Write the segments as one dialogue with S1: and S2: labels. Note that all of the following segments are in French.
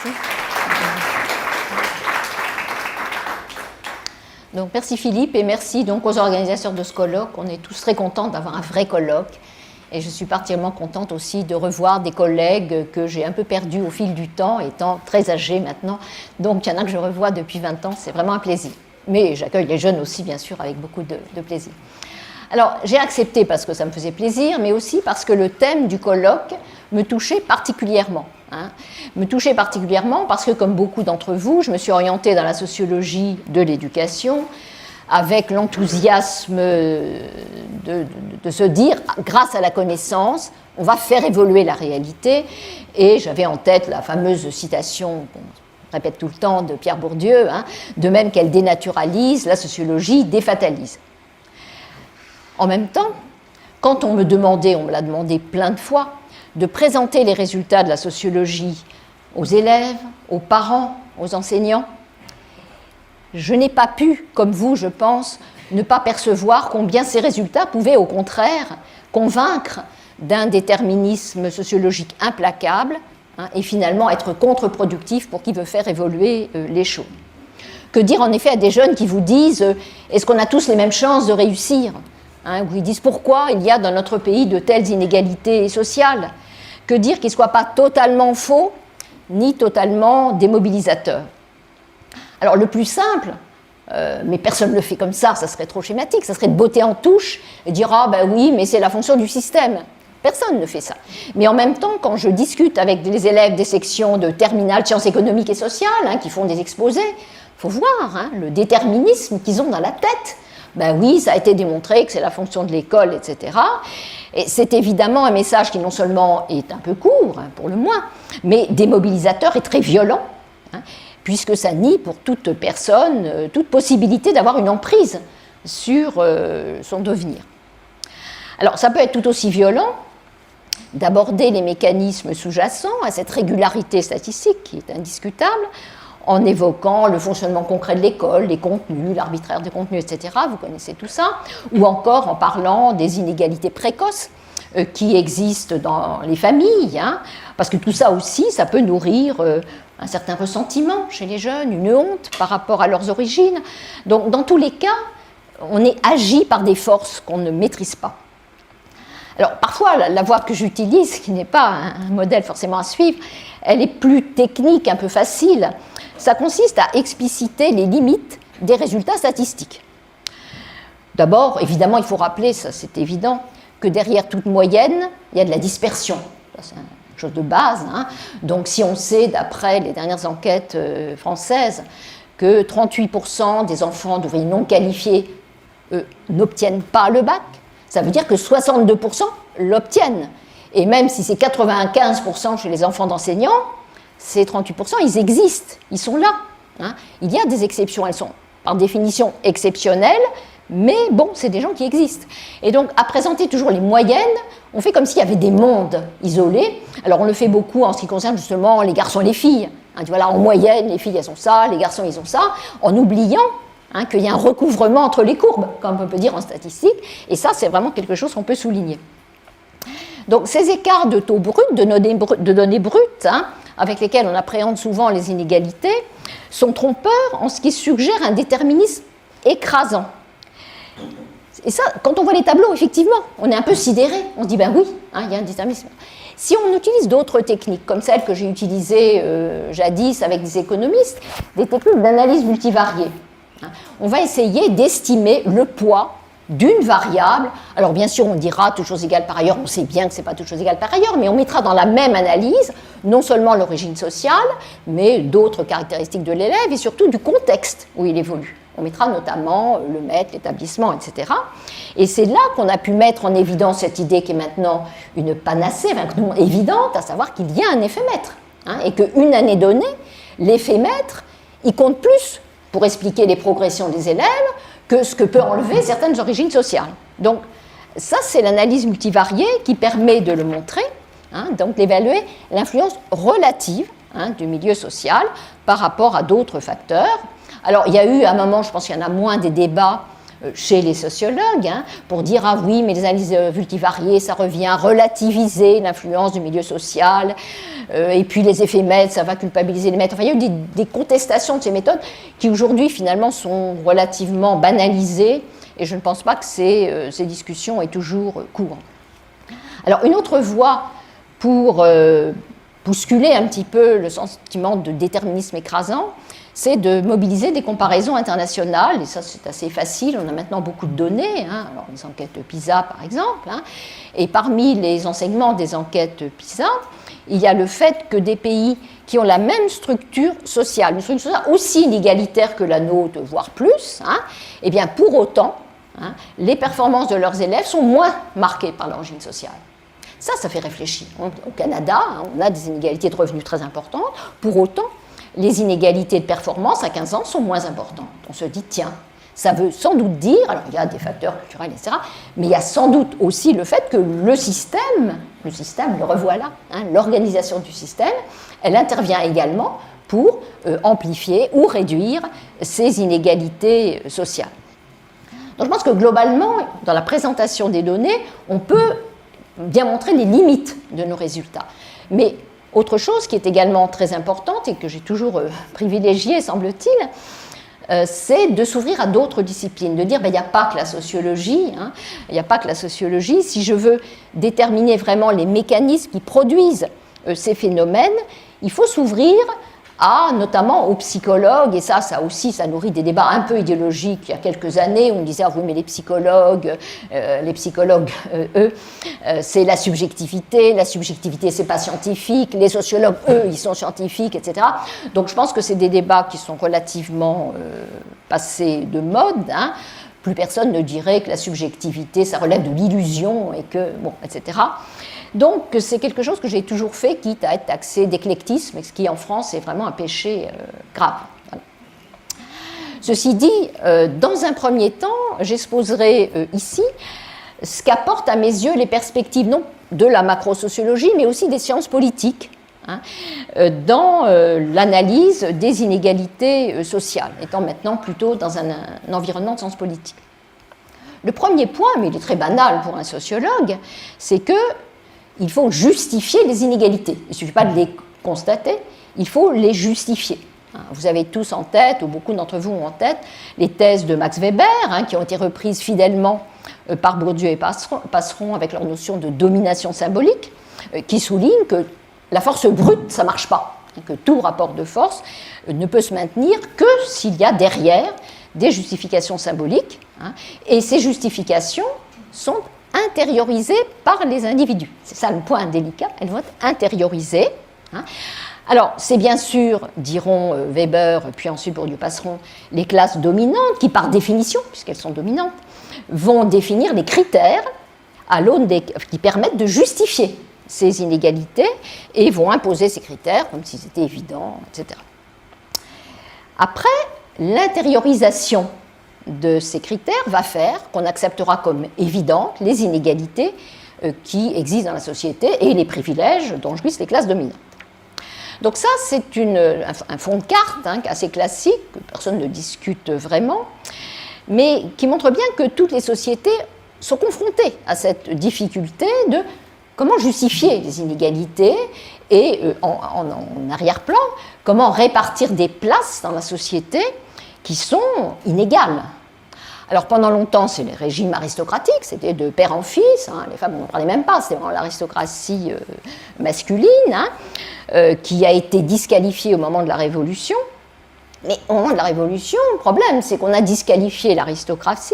S1: Merci. Donc, merci Philippe et merci donc aux organisateurs de ce colloque. On est tous très contents d'avoir un vrai colloque. Et je suis particulièrement contente aussi de revoir des collègues que j'ai un peu perdus au fil du temps, étant très âgés maintenant. Donc, il y en a que je revois depuis 20 ans, c'est vraiment un plaisir. Mais j'accueille les jeunes aussi, bien sûr, avec beaucoup de plaisir. Alors, j'ai accepté parce que ça me faisait plaisir, mais aussi parce que le thème du colloque me touchait particulièrement. Me touchait particulièrement parce que, comme beaucoup d'entre vous, je me suis orientée dans la sociologie de l'éducation avec l'enthousiasme de se dire, grâce à la connaissance, on va faire évoluer la réalité. Et j'avais en tête la fameuse citation qu'on répète tout le temps de Pierre Bourdieu, de même qu'elle dénaturalise, la sociologie défatalise. En même temps, quand on me l'a demandé plein de fois, de présenter les résultats de la sociologie aux élèves, aux parents, aux enseignants, je n'ai pas pu, comme vous, je pense, ne pas percevoir combien ces résultats pouvaient, au contraire, convaincre d'un déterminisme sociologique implacable et finalement être contre-productif pour qui veut faire évoluer les choses. Que dire en effet à des jeunes qui vous disent « Est-ce qu'on a tous les mêmes chances de réussir ?» Où ils disent pourquoi il y a dans notre pays de telles inégalités sociales. Que dire qu'il ne soit pas totalement faux, ni totalement démobilisateur. Alors le plus simple, mais personne ne le fait comme ça serait trop schématique, ça serait de botter en touche et dire « Ah ben oui, mais c'est la fonction du système ». Personne ne fait ça. Mais en même temps, quand je discute avec les élèves des sections de terminale sciences économiques et sociales, qui font des exposés, il faut voir le déterminisme qu'ils ont dans la tête. Ben oui, ça a été démontré que c'est la fonction de l'école, etc. Et c'est évidemment un message qui non seulement est un peu court, pour le moins, mais démobilisateur et très violent, puisque ça nie pour toute personne toute possibilité d'avoir une emprise sur son devenir. Alors, ça peut être tout aussi violent d'aborder les mécanismes sous-jacents à cette régularité statistique qui est indiscutable, en évoquant le fonctionnement concret de l'école, les contenus, l'arbitraire des contenus, etc. Vous connaissez tout ça. Ou encore en parlant des inégalités précoces qui existent dans les familles, parce que tout ça aussi, ça peut nourrir un certain ressentiment chez les jeunes, une honte par rapport à leurs origines. Donc, dans tous les cas, on est agi par des forces qu'on ne maîtrise pas. Alors, parfois, la voie que j'utilise, qui n'est pas un modèle forcément à suivre, elle est plus technique, un peu facile. Ça consiste à expliciter les limites des résultats statistiques. D'abord, évidemment, il faut rappeler, ça c'est évident, que derrière toute moyenne, il y a de la dispersion. Ça, c'est une chose de base. Donc, si on sait, d'après les dernières enquêtes françaises, que 38% des enfants d'ouvriers non qualifiés n'obtiennent pas le bac, ça veut dire que 62% l'obtiennent. Et même si c'est 95% chez les enfants d'enseignants, ces 38%, ils existent, ils sont là. Il y a des exceptions, elles sont par définition exceptionnelles, mais bon, c'est des gens qui existent. Et donc, à présenter toujours les moyennes, on fait comme s'il y avait des mondes isolés. Alors, on le fait beaucoup en ce qui concerne justement les garçons et les filles. Voilà, en moyenne, les filles, elles ont ça, les garçons, ils ont ça, en oubliant qu'il y a un recouvrement entre les courbes, comme on peut dire en statistique, et ça, c'est vraiment quelque chose qu'on peut souligner. Donc, ces écarts de taux bruts, de données brutes, avec lesquels on appréhende souvent les inégalités, sont trompeurs en ce qui suggère un déterminisme écrasant. Et ça, quand on voit les tableaux, effectivement, on est un peu sidéré. On se dit, ben oui, il y a un déterminisme. Si on utilise d'autres techniques, comme celles que j'ai utilisées jadis avec des économistes, des techniques d'analyse multivariée, on va essayer d'estimer le poids d'une variable. Alors bien sûr, on dira toutes choses égales par ailleurs, on sait bien que ce n'est pas toutes choses égales par ailleurs, mais on mettra dans la même analyse non seulement l'origine sociale, mais d'autres caractéristiques de l'élève et surtout du contexte où il évolue. On mettra notamment le maître, l'établissement, etc. Et c'est là qu'on a pu mettre en évidence cette idée qui est maintenant une panacée, non évidente, à savoir qu'il y a un effet maître. Et qu'une année donnée, l'effet maître, il compte plus pour expliquer les progressions des élèves que ce que peut enlever certaines origines sociales. Donc, ça, c'est l'analyse multivariée qui permet de le montrer, donc d'évaluer l'influence relative du milieu social par rapport à d'autres facteurs. Alors, il y a eu, à un moment, je pense qu'il y en a moins des débats chez les sociologues, pour dire « Ah oui, mais les analyses multivariées, ça revient à relativiser l'influence du milieu social, et puis les effets maîtres, ça va culpabiliser les maîtres. » Enfin, il y a eu des contestations de ces méthodes qui aujourd'hui, finalement, sont relativement banalisées, et je ne pense pas que ces discussions aient toujours cours. Alors, une autre voie pour bousculer un petit peu le sentiment de déterminisme écrasant, c'est de mobiliser des comparaisons internationales, et ça c'est assez facile, on a maintenant beaucoup de données, alors les enquêtes PISA par exemple, et parmi les enseignements des enquêtes PISA, il y a le fait que des pays qui ont la même structure sociale, une structure sociale aussi inégalitaire que la nôtre, voire plus, et bien pour autant, les performances de leurs élèves sont moins marquées par l'origine sociale. Ça fait réfléchir. Au Canada, on a des inégalités de revenus très importantes. Pour autant, les inégalités de performance à 15 ans sont moins importantes. On se dit, tiens, ça veut sans doute dire, alors il y a des facteurs culturels, etc., mais il y a sans doute aussi le fait que le système, le revoilà, l'organisation du système, elle intervient également pour amplifier ou réduire ces inégalités sociales. Donc je pense que globalement, dans la présentation des données, on peut bien montrer les limites de nos résultats. Mais autre chose qui est également très importante et que j'ai toujours privilégiée, semble-t-il, c'est de s'ouvrir à d'autres disciplines, de dire il n'y a pas que la sociologie, il n'y a pas que la sociologie. Si je veux déterminer vraiment les mécanismes qui produisent ces phénomènes, il faut s'ouvrir notamment aux psychologues, et ça aussi, ça nourrit des débats un peu idéologiques. Il y a quelques années, on disait, oui, mais les psychologues, eux, c'est la subjectivité, c'est pas scientifique, les sociologues, eux, ils sont scientifiques, etc. Donc je pense que c'est des débats qui sont relativement passés de mode, Plus personne ne dirait que la subjectivité, ça relève de l'illusion, et que, etc. Donc, c'est quelque chose que j'ai toujours fait, quitte à être taxé d'éclectisme, ce qui, en France, est vraiment un péché grave. Voilà. Ceci dit, dans un premier temps, j'exposerai ici ce qu'apportent à mes yeux les perspectives, non de la macrosociologie, mais aussi des sciences politiques, dans l'analyse des inégalités sociales, étant maintenant plutôt dans un environnement de sciences politiques. Le premier point, mais il est très banal pour un sociologue, c'est que il faut justifier les inégalités. Il ne suffit pas de les constater, il faut les justifier. Vous avez tous en tête, ou beaucoup d'entre vous ont en tête, les thèses de Max Weber, qui ont été reprises fidèlement par Bourdieu et Passeron avec leur notion de domination symbolique, qui soulignent que la force brute, ça ne marche pas, que tout rapport de force ne peut se maintenir que s'il y a derrière des justifications symboliques, et ces justifications sont intériorisées par les individus. C'est ça le point délicat, elles vont être intériorisées. Alors, c'est bien sûr, diront Weber, puis ensuite Bourdieu-Passeron, les classes dominantes qui, par définition, puisqu'elles sont dominantes, vont définir les critères à l'aune qui permettent de justifier ces inégalités et vont imposer ces critères comme si c'était évident, etc. Après, l'intériorisation de ces critères va faire qu'on acceptera comme évidentes les inégalités qui existent dans la société et les privilèges dont jouissent les classes dominantes. Donc ça, c'est un fond de carte assez classique, que personne ne discute vraiment, mais qui montre bien que toutes les sociétés sont confrontées à cette difficulté de comment justifier les inégalités et, en arrière-plan, comment répartir des places dans la société qui sont inégales. Alors pendant longtemps, c'est les régimes aristocratiques, c'était de père en fils, les femmes on n'en parlait même pas, c'était vraiment l'aristocratie masculine, qui a été disqualifiée au moment de la Révolution. Mais au moment de la Révolution, le problème, c'est qu'on a disqualifié l'aristocratie,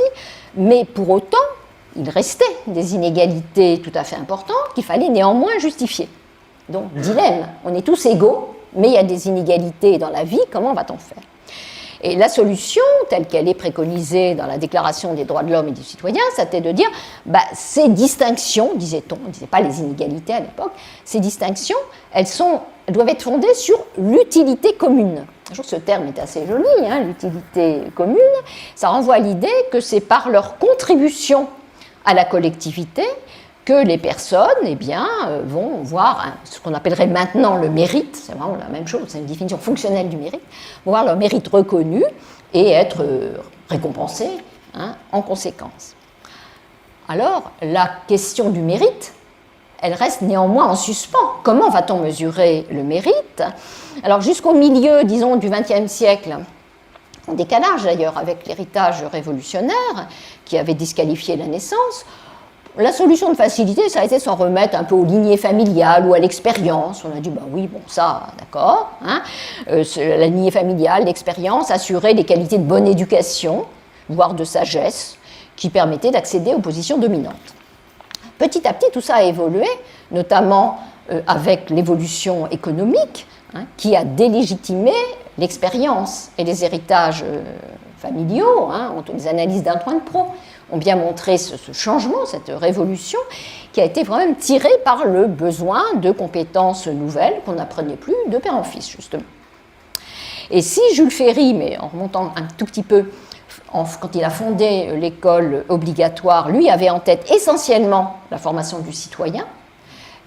S1: mais pour autant, il restait des inégalités tout à fait importantes qu'il fallait néanmoins justifier. Donc, dilemme, on est tous égaux, mais il y a des inégalités dans la vie, comment va-t-on faire ? Et la solution, telle qu'elle est préconisée dans la Déclaration des droits de l'homme et du citoyen, c'était de dire, ces distinctions, disait-on, on ne disait pas les inégalités à l'époque, ces distinctions, elles doivent être fondées sur l'utilité commune. Je trouve que ce terme est assez joli, l'utilité commune, ça renvoie à l'idée que c'est par leur contribution à la collectivité que les personnes vont voir ce qu'on appellerait maintenant le mérite, c'est vraiment la même chose, c'est une définition fonctionnelle du mérite, vont voir leur mérite reconnu et être récompensés en conséquence. Alors, la question du mérite, elle reste néanmoins en suspens. Comment va-t-on mesurer le mérite? Alors, jusqu'au milieu, disons, du XXe siècle, en décalage d'ailleurs avec l'héritage révolutionnaire qui avait disqualifié la naissance, la solution de facilité, ça a été de s'en remettre un peu aux lignées familiales ou à l'expérience. On a dit, bah oui, bon, ça, d'accord. La lignée familiale, l'expérience, assurait les qualités de bonne éducation, voire de sagesse, qui permettaient d'accéder aux positions dominantes. Petit à petit, tout ça a évolué, notamment avec l'évolution économique, qui a délégitimé l'expérience et les héritages familiaux. Les analyses d'un point de pro ont bien montré ce changement, cette révolution, qui a été vraiment tirée par le besoin de compétences nouvelles qu'on n'apprenait plus de père en fils, justement. Et si Jules Ferry, mais en remontant un tout petit peu, quand il a fondé l'école obligatoire, lui avait en tête essentiellement la formation du citoyen,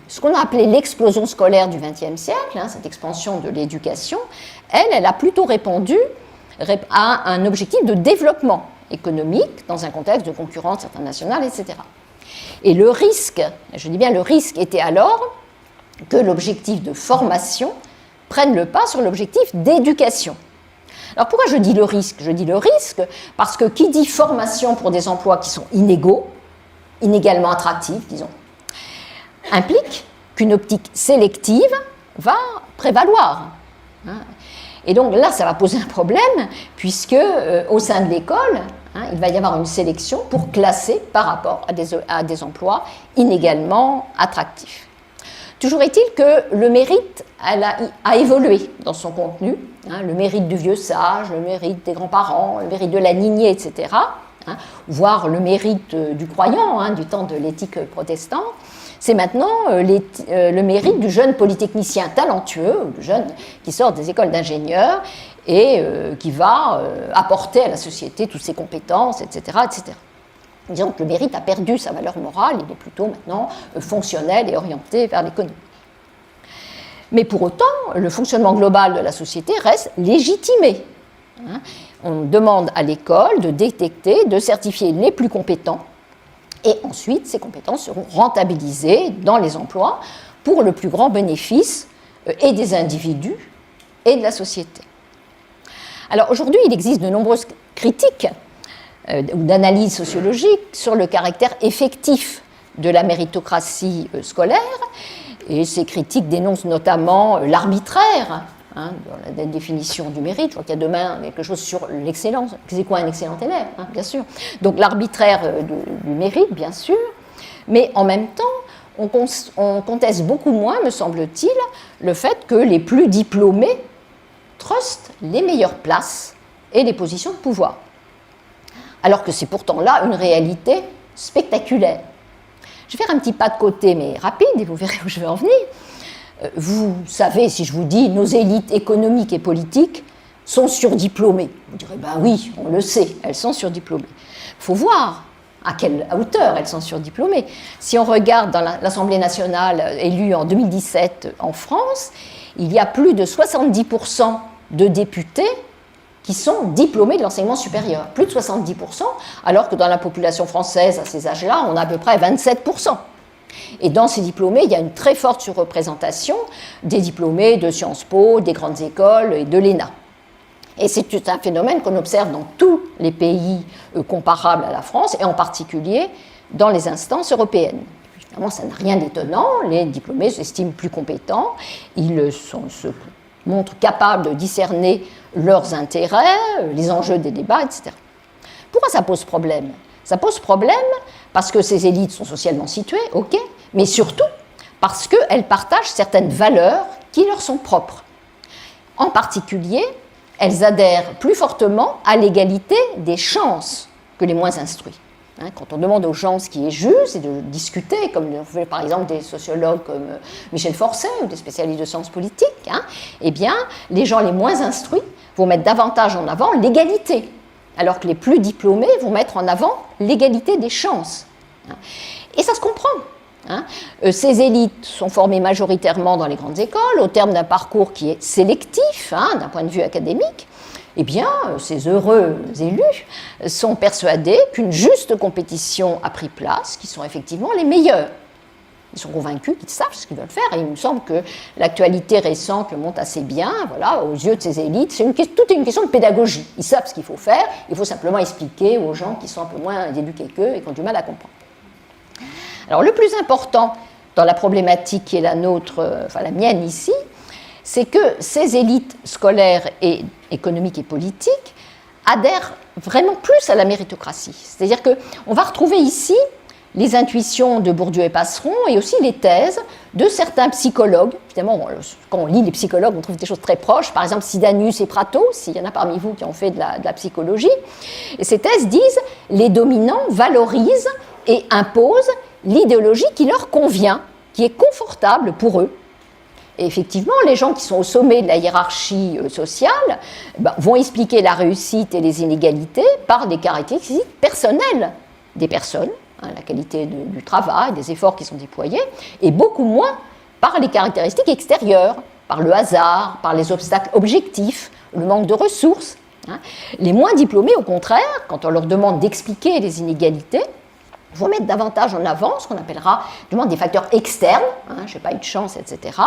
S1: ce qu'on a appelé l'explosion scolaire du XXe siècle, cette expansion de l'éducation, elle a plutôt répondu à un objectif de développement économique dans un contexte de concurrence internationale, etc. Et le risque, je dis bien le risque, était alors que l'objectif de formation prenne le pas sur l'objectif d'éducation. Alors pourquoi je dis le risque? Je dis le risque parce que qui dit formation pour des emplois qui sont inégaux, inégalement attractifs, disons, implique qu'une optique sélective va prévaloir. Et donc là, ça va poser un problème, puisque au sein de l'école, il va y avoir une sélection pour classer par rapport à des emplois inégalement attractifs. Toujours est-il que le mérite a évolué dans son contenu, le mérite du vieux sage, le mérite des grands-parents, le mérite de la lignée, etc., voire le mérite du croyant, du temps de l'éthique protestante. C'est maintenant le mérite du jeune polytechnicien talentueux, du jeune qui sort des écoles d'ingénieurs et qui va apporter à la société toutes ses compétences, etc., etc. Disons que le mérite a perdu sa valeur morale, il est plutôt maintenant fonctionnel et orienté vers l'économie. Mais pour autant, le fonctionnement global de la société reste légitimé. On demande à l'école de détecter, de certifier les plus compétents, et ensuite ces compétences seront rentabilisées dans les emplois pour le plus grand bénéfice et des individus et de la société. Alors aujourd'hui, il existe de nombreuses critiques ou d'analyses sociologiques sur le caractère effectif de la méritocratie scolaire, et ces critiques dénoncent notamment l'arbitraire dans la définition du mérite. Je crois qu'il y a demain quelque chose sur l'excellence. C'est quoi un excellent élève, bien sûr. Donc l'arbitraire du mérite, bien sûr, mais en même temps, on conteste beaucoup moins, me semble-t-il, le fait que les plus diplômés trustent les meilleures places et les positions de pouvoir. Alors que c'est pourtant là une réalité spectaculaire. Je vais faire un petit pas de côté, mais rapide, et vous verrez où je vais en venir. Vous savez, si je vous dis, nos élites économiques et politiques sont surdiplômées. Vous direz, ben oui, on le sait, elles sont surdiplômées. Il faut voir à quelle hauteur elles sont surdiplômées. Si on regarde dans l'Assemblée nationale élue en 2017 en France, il y a plus de 70% de députés qui sont diplômés de l'enseignement supérieur. Plus de 70%, alors que dans la population française, à ces âges-là, on a à peu près 27%. Et dans ces diplômés, il y a une très forte surreprésentation des diplômés de Sciences Po, des grandes écoles et de l'ENA. Et c'est un phénomène qu'on observe dans tous les pays comparables à la France, et en particulier dans les instances européennes. Évidemment, ça n'a rien d'étonnant, les diplômés s'estiment plus compétents, ils se montrent capables de discerner leurs intérêts, les enjeux des débats, etc. Pourquoi ça pose problème? Ça pose problème parce que ces élites sont socialement situées, ok, mais surtout parce qu'elles partagent certaines valeurs qui leur sont propres. En particulier, elles adhèrent plus fortement à l'égalité des chances que les moins instruits. Quand on demande aux gens ce qui est juste, c'est de discuter, comme le fait par exemple des sociologues comme Michel Forcey ou des spécialistes de sciences politiques, eh bien, les gens les moins instruits vont mettre davantage en avant l'égalité, alors que les plus diplômés vont mettre en avant l'égalité des chances. Et ça se comprend. Ces élites sont formées majoritairement dans les grandes écoles, au terme d'un parcours qui est sélectif, d'un point de vue académique, eh bien, ces heureux élus sont persuadés qu'une juste compétition a pris place, qu'ils sont effectivement les meilleurs. Ils sont convaincus qu'ils savent ce qu'ils veulent faire, et il me semble que l'actualité récente le montre assez bien, voilà, aux yeux de ces élites, tout est une question de pédagogie. Ils savent ce qu'il faut faire, il faut simplement expliquer aux gens qui sont un peu moins éduqués qu'eux et qui ont du mal à comprendre. Alors le plus important dans la problématique qui est la nôtre, enfin la mienne ici, c'est que ces élites scolaires et économiques et politiques adhèrent vraiment plus à la méritocratie. C'est-à-dire qu'on va retrouver ici les intuitions de Bourdieu et Passeron et aussi les thèses de certains psychologues. Évidemment, quand on lit les psychologues, on trouve des choses très proches, par exemple Sidanius et Prato, s'il y en a parmi vous qui ont fait de la psychologie. Et ces thèses disent « les dominants valorisent et imposent l'idéologie qui leur convient, qui est confortable pour eux. » Et effectivement, les gens qui sont au sommet de la hiérarchie sociale vont expliquer la réussite et les inégalités par des caractéristiques personnelles des personnes, la qualité du travail, des efforts qui sont déployés, et beaucoup moins par les caractéristiques extérieures, par le hasard, par les obstacles objectifs, le manque de ressources. Les moins diplômés, au contraire, quand on leur demande d'expliquer les inégalités, vont mettre davantage en avant ce qu'on appellera des facteurs externes, je n'ai pas eu de chance, etc.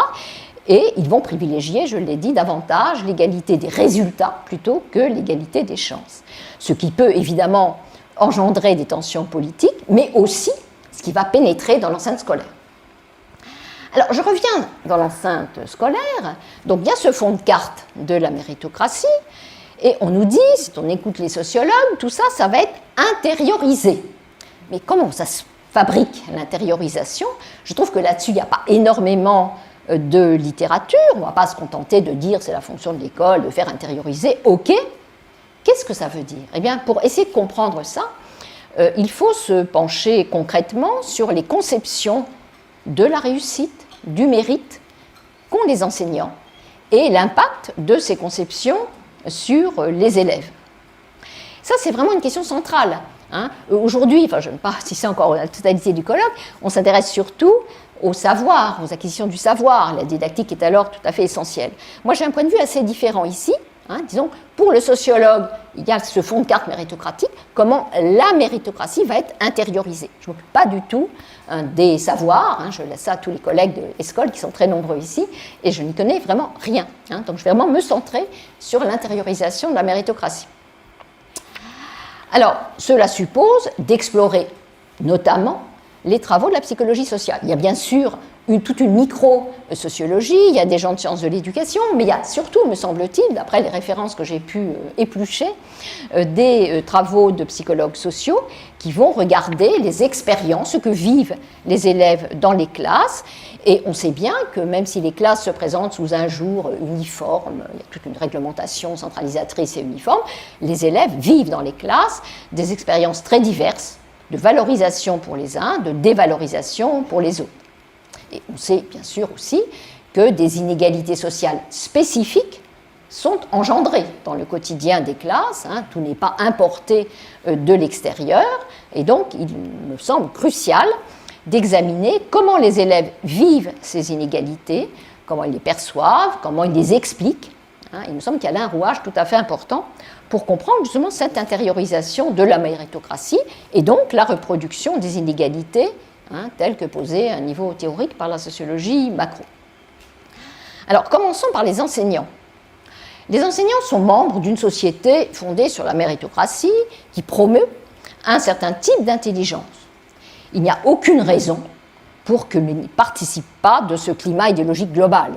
S1: Et ils vont privilégier, je l'ai dit, davantage l'égalité des résultats plutôt que l'égalité des chances. Ce qui peut évidemment engendrer des tensions politiques, mais aussi ce qui va pénétrer dans l'enceinte scolaire. Alors, je reviens dans l'enceinte scolaire. Donc, il y a ce fond de carte de la méritocratie, et on nous dit, si on écoute les sociologues, tout ça, ça va être intériorisé. Mais comment ça se fabrique, l'intériorisation? Je trouve que là-dessus, il n'y a pas énormément de littérature. On ne va pas se contenter de dire c'est la fonction de l'école de faire intérioriser. OK. Qu'est-ce que ça veut dire? Eh bien, pour essayer de comprendre ça, il faut se pencher concrètement sur les conceptions de la réussite, du mérite qu'ont les enseignants et l'impact de ces conceptions sur les élèves. Ça, c'est vraiment une question centrale. Aujourd'hui, enfin, je ne sais pas si c'est encore la totalité du colloque, on s'intéresse surtout au savoir, aux acquisitions du savoir. La didactique est alors tout à fait essentielle. Moi, j'ai un point de vue assez différent ici. Disons, pour le sociologue, il y a ce fond de carte méritocratique, comment la méritocratie va être intériorisée. Je ne m'occupe pas du tout des savoirs, je laisse ça à tous les collègues de l'ESCOL qui sont très nombreux ici, et je n'y connais vraiment rien. Donc je vais vraiment me centrer sur l'intériorisation de la méritocratie. Alors, cela suppose d'explorer notamment les travaux de la psychologie sociale. Il y a bien sûr toute une micro-sociologie, il y a des gens de sciences de l'éducation, mais il y a surtout, me semble-t-il, d'après les références que j'ai pu éplucher, des travaux de psychologues sociaux qui vont regarder les expériences, ce que vivent les élèves dans les classes. Et on sait bien que même si les classes se présentent sous un jour uniforme, il y a toute une réglementation centralisatrice et uniforme, les élèves vivent dans les classes des expériences très diverses, de valorisation pour les uns, de dévalorisation pour les autres. Et on sait bien sûr aussi que des inégalités sociales spécifiques sont engendrées dans le quotidien des classes, tout n'est pas importé de l'extérieur, et donc il me semble crucial d'examiner comment les élèves vivent ces inégalités, comment ils les perçoivent, comment ils les expliquent. Il me semble qu'il y a là un rouage tout à fait important pour comprendre justement cette intériorisation de la méritocratie et donc la reproduction des inégalités telles que posées à un niveau théorique par la sociologie macro. Alors commençons par les enseignants. Les enseignants sont membres d'une société fondée sur la méritocratie qui promeut un certain type d'intelligence. Il n'y a aucune raison pour qu'ils ne participent pas de ce climat idéologique global.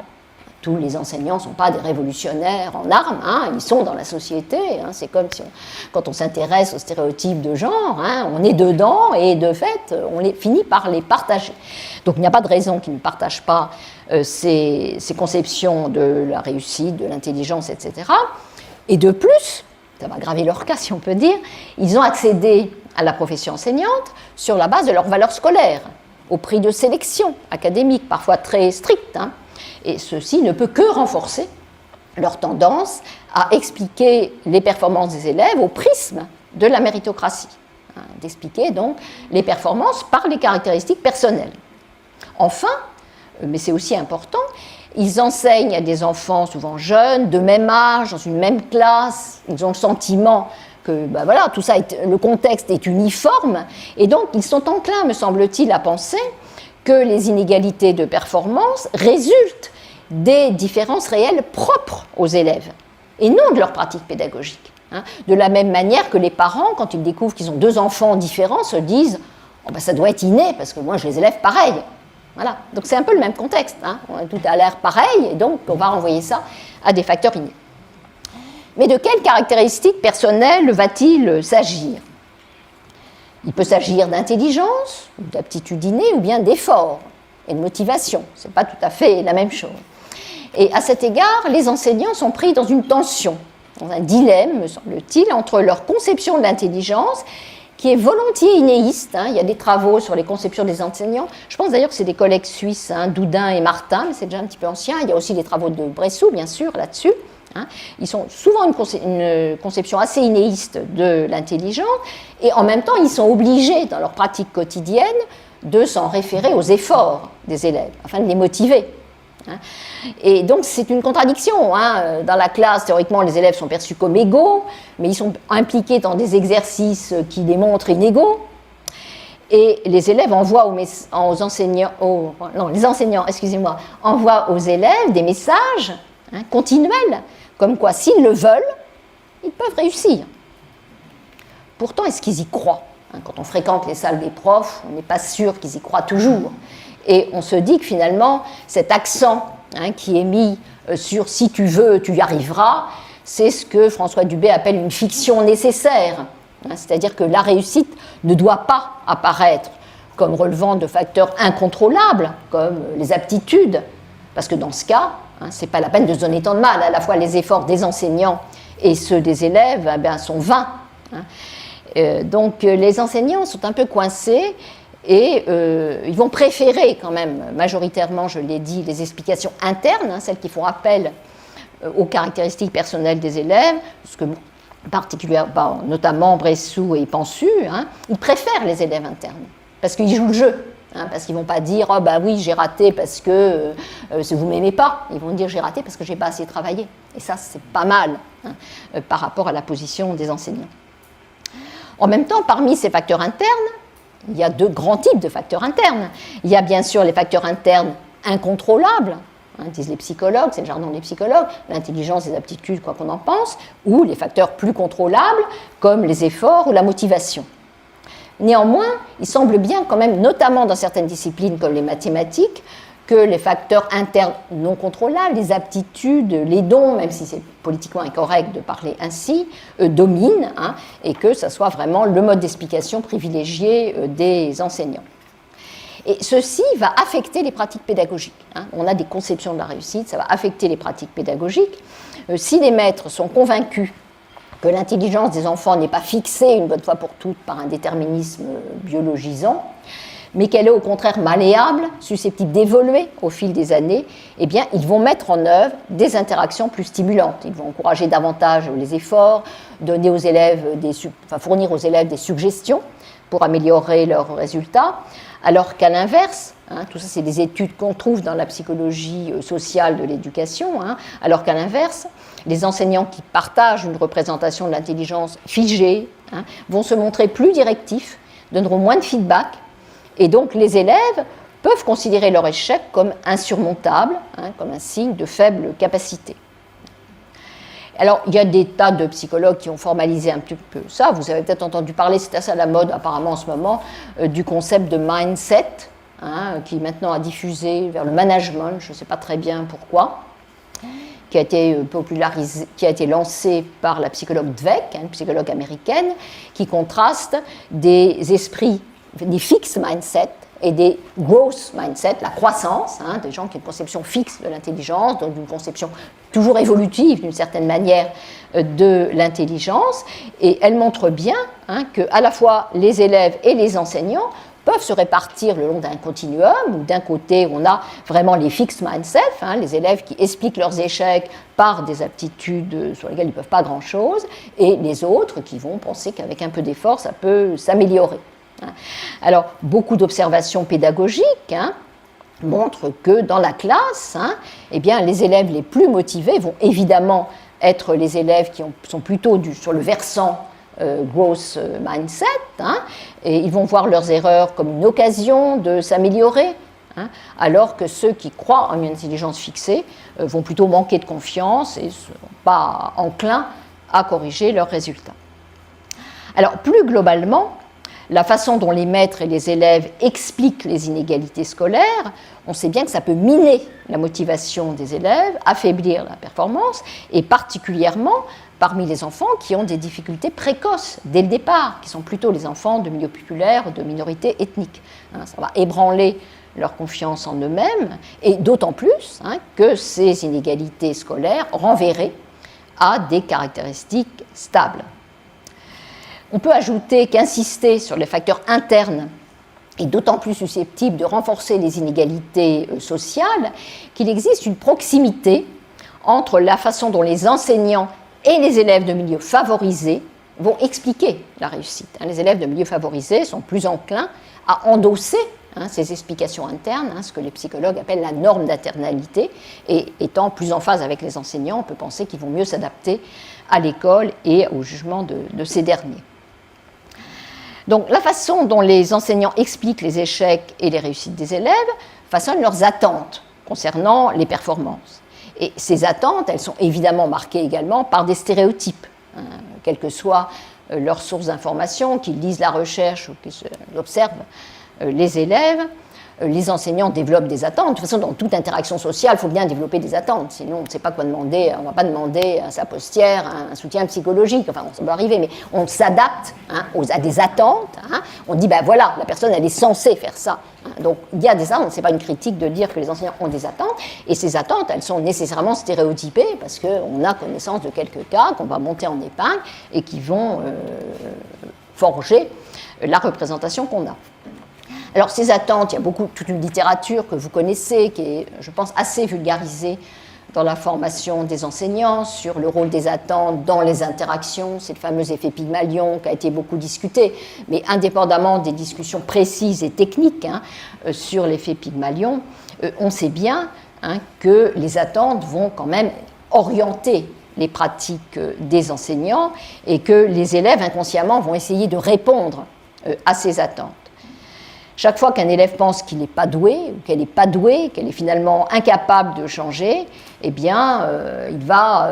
S1: Tous les enseignants ne sont pas des révolutionnaires en armes, ils sont dans la société. C'est comme si quand on s'intéresse aux stéréotypes de genre, on est dedans et de fait, on finit par les partager. Donc il n'y a pas de raison qu'ils ne partagent pas ces conceptions de la réussite, de l'intelligence, etc. Et de plus, ça va aggraver leur cas si on peut dire, ils ont accédé à la profession enseignante sur la base de leurs valeurs scolaires, au prix de sélection académique, parfois très stricte. Et ceci ne peut que renforcer leur tendance à expliquer les performances des élèves au prisme de la méritocratie, d'expliquer donc les performances par les caractéristiques personnelles. Enfin, mais c'est aussi important, Ils enseignent à des enfants souvent jeunes, de même âge, dans une même classe. Ils ont le sentiment que voilà, tout ça, le contexte est uniforme. Et donc, ils sont enclins, me semble-t-il, à penser que les inégalités de performance résultent des différences réelles propres aux élèves et non de leur pratique pédagogique. De la même manière que les parents, quand ils découvrent qu'ils ont deux enfants différents, se disent oh, ça doit être inné parce que moi je les élève pareil. Voilà. Donc c'est un peu le même contexte. Tout a l'air pareil et donc on va renvoyer ça à des facteurs innés. Mais de quelles caractéristiques personnelles va-t-il s'agir ? Il peut s'agir d'intelligence, d'aptitude innée ou bien d'effort et de motivation. Ce n'est pas tout à fait la même chose. Et à cet égard, les enseignants sont pris dans une tension, dans un dilemme, me semble-t-il, entre leur conception de l'intelligence, qui est volontiers innéiste. Il y a des travaux sur les conceptions des enseignants. Je pense d'ailleurs que c'est des collègues suisses, Doudin et Martin, mais c'est déjà un petit peu ancien. Il y a aussi des travaux de Bressou, bien sûr, là-dessus. Ils sont souvent une conception assez innéiste de l'intelligence, et en même temps, ils sont obligés, dans leur pratique quotidienne, de s'en référer aux efforts des élèves, afin de les motiver. Et donc, c'est une contradiction. Dans la classe, théoriquement, les élèves sont perçus comme égaux, mais ils sont impliqués dans des exercices qui les montrent inégaux. Et les élèves envoient les enseignants, envoient aux élèves des messages continuels, comme quoi, s'ils le veulent, ils peuvent réussir. Pourtant, est-ce qu'ils y croient ? Quand on fréquente les salles des profs, on n'est pas sûr qu'ils y croient toujours. Et on se dit que finalement, cet accent qui est mis sur « si tu veux, tu y arriveras », c'est ce que François Dubé appelle une fiction nécessaire. C'est-à-dire que la réussite ne doit pas apparaître comme relevant de facteurs incontrôlables, comme les aptitudes, parce que dans ce cas, ce n'est pas la peine de se donner tant de mal. À la fois, les efforts des enseignants et ceux des élèves sont vains. Donc, les enseignants sont un peu coincés et ils vont préférer quand même, majoritairement, je l'ai dit, les explications internes, celles qui font appel aux caractéristiques personnelles des élèves, parce que particulièrement, notamment Bressou et Pansu, ils préfèrent les élèves internes, parce qu'ils jouent le jeu. Parce qu'ils ne vont pas dire « Oh, oui, j'ai raté parce que vous ne m'aimez pas ». Ils vont dire « J'ai raté parce que je n'ai pas assez travaillé ». Et ça, c'est pas mal par rapport à la position des enseignants. En même temps, parmi ces facteurs internes, il y a deux grands types de facteurs internes. Il y a bien sûr les facteurs internes incontrôlables, disent les psychologues, c'est le jargon des psychologues, l'intelligence, les aptitudes, quoi qu'on en pense, ou les facteurs plus contrôlables, comme les efforts ou la motivation. Néanmoins, il semble bien quand même, notamment dans certaines disciplines comme les mathématiques, que les facteurs internes non contrôlables, les aptitudes, les dons, même si c'est politiquement incorrect de parler ainsi, dominent, et que ce soit vraiment le mode d'explication privilégié des enseignants. Et ceci va affecter les pratiques pédagogiques. On a des conceptions de la réussite, ça va affecter les pratiques pédagogiques. Si les maîtres sont convaincus que l'intelligence des enfants n'est pas fixée une bonne fois pour toutes par un déterminisme biologisant, mais qu'elle est au contraire malléable, susceptible d'évoluer au fil des années, eh bien, ils vont mettre en œuvre des interactions plus stimulantes. Ils vont encourager davantage les efforts, fournir aux élèves des suggestions pour améliorer leurs résultats, alors qu'à l'inverse, tout ça c'est des études qu'on trouve dans la psychologie sociale de l'éducation, alors qu'à l'inverse, les enseignants qui partagent une représentation de l'intelligence figée vont se montrer plus directifs, donneront moins de feedback, et donc les élèves peuvent considérer leur échec comme insurmontable, comme un signe de faible capacité. Alors, il y a des tas de psychologues qui ont formalisé un petit peu ça. Vous avez peut-être entendu parler, c'est assez à la mode apparemment en ce moment, du concept de mindset, qui maintenant a diffusé vers le management, je ne sais pas très bien pourquoi, qui a été popularisé, qui a été lancé par la psychologue Dweck, une psychologue américaine, qui contraste des esprits, des fixed mindset et des growth mindset, la croissance, des gens qui ont une conception fixe de l'intelligence, donc une conception toujours évolutive d'une certaine manière de l'intelligence, et elle montre bien qu'à la fois les élèves et les enseignants peuvent se répartir le long d'un continuum, où d'un côté on a vraiment les fixed mindset, les élèves qui expliquent leurs échecs par des aptitudes sur lesquelles ils ne peuvent pas grand-chose, et les autres qui vont penser qu'avec un peu d'effort ça peut s'améliorer. Alors, beaucoup d'observations pédagogiques montre que dans la classe, eh bien, les élèves les plus motivés vont évidemment être les élèves qui sont plutôt sur le versant growth mindset, et ils vont voir leurs erreurs comme une occasion de s'améliorer, alors que ceux qui croient en une intelligence fixée vont plutôt manquer de confiance et ne sont pas enclins à corriger leurs résultats. Alors, plus globalement, la façon dont les maîtres et les élèves expliquent les inégalités scolaires, on sait bien que ça peut miner la motivation des élèves, affaiblir la performance, et particulièrement parmi les enfants qui ont des difficultés précoces dès le départ, qui sont plutôt les enfants de milieux populaires ou de minorités ethniques. Ça va ébranler leur confiance en eux-mêmes, et d'autant plus que ces inégalités scolaires renverraient à des caractéristiques stables. On peut ajouter qu'insister sur les facteurs internes est d'autant plus susceptible de renforcer les inégalités sociales qu'il existe une proximité entre la façon dont les enseignants et les élèves de milieux favorisés vont expliquer la réussite. Les élèves de milieux favorisés sont plus enclins à endosser ces explications internes, ce que les psychologues appellent la norme d'internalité, et étant plus en phase avec les enseignants, on peut penser qu'ils vont mieux s'adapter à l'école et au jugement de ces derniers. Donc, la façon dont les enseignants expliquent les échecs et les réussites des élèves façonne leurs attentes concernant les performances. Et ces attentes, elles sont évidemment marquées également par des stéréotypes, quelle que soit leur source d'information, qu'ils lisent la recherche ou qu'ils observent les élèves. Les enseignants développent des attentes. De toute façon, dans toute interaction sociale, il faut bien développer des attentes. Sinon, on ne sait pas quoi demander. On ne va pas demander à sa postière un soutien psychologique. Enfin, ça peut arriver, mais on s'adapte à des attentes. On dit, ben voilà, la personne, elle est censée faire ça. Donc, il y a des attentes. Ce n'est pas une critique de dire que les enseignants ont des attentes. Et ces attentes, elles sont nécessairement stéréotypées parce qu'on a connaissance de quelques cas qu'on va monter en épingle et qui vont forger la représentation qu'on a. Alors, ces attentes, il y a toute une littérature que vous connaissez, qui est, je pense, assez vulgarisée dans la formation des enseignants, sur le rôle des attentes dans les interactions. C'est le fameux effet Pygmalion qui a été beaucoup discuté, mais indépendamment des discussions précises et techniques sur l'effet Pygmalion, on sait bien que les attentes vont quand même orienter les pratiques des enseignants et que les élèves inconsciemment vont essayer de répondre à ces attentes. Chaque fois qu'un élève pense qu'il n'est pas doué, ou qu'elle n'est pas douée, qu'elle est finalement incapable de changer, eh bien, il va